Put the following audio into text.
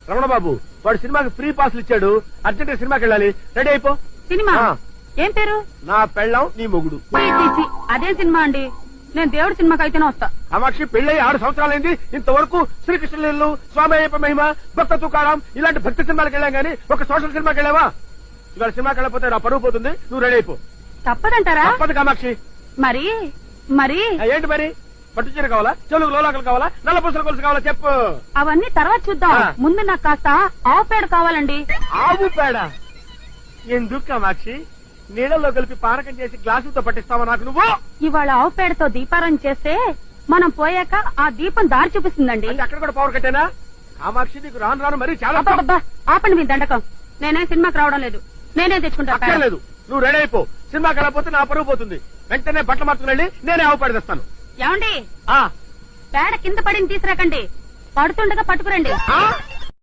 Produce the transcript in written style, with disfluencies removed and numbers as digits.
రమణ బాబు వాడు సినిమాకి ఫ్రీ పాస్లు ఇచ్చాడు, అర్జెంట్ సినిమాకి వెళ్ళాలి, రెడీ అయిపో. సినిమా ఏం పేరు? నా పెళ్ళం నీ మొగుడు. అదేం సినిమా అండి? నేను దేవుడి సినిమాకి అయితేనే వస్తా. కామాక్షి పెళ్ళయి 6 సంవత్సరాలైంది, ఇంతవరకు శ్రీకృష్ణలీలు, స్వామి అయ్యప్ప మహిమ, భక్త తుకారాం ఇలాంటి భక్తి సినిమాలకు వెళ్ళాం గానీ ఒక సోషల్ సినిమాకి వెళ్ళావా? ఇవాళ సినిమాకి వెళ్ళకపోతే నా పరువు పోతుంది, నువ్వు రెడీ అయిపో. తప్పదంటారా? తప్పదు కామాక్షి. మరి మరి ఏంటి మరి? పట్టు చీర కావాలా, చెవులకు లోలాకలు కావాలా, నల్ల పూసల కొలుసు కావాలా చెప్పు. అవన్నీ తర్వాత చూద్దాం, ముందు నాకు కాస్త ఆవు పేడ కావాలండి. ఆవు పేడ ఎందుకు కామాక్షి? నీళ్ళలో కలిపి పానకం చేసి గ్లాసులతో పట్టిస్తావా నాకు నువ్వు? ఇవాళ ఆవు పేడతో దీపారాయణ చేస్తే మనం పోయాక ఆ దీపం దారి చూపిస్తుందండి. అక్కడ కూడా పవర్ కట్టేనా? కామాక్షి నీకు రాను రాను మరి చాలా. ఆపండి మీ దండకం, నేనే సినిమాకి రావడం లేదు, నేనే తెచ్చుకుంటా. లేదు నువ్వు రెడీ అయిపో, సినిమాకి వెళ్ళకపోతే నా పరువు పోతుంది. వెంటనే బట్టలు మార్చుకుని నేనే ఆవు పేడ తెస్తాను. ఏమండి పేడ కింద పడిని తీసుకురాకండి, పడుతుండగా పట్టుకురండి.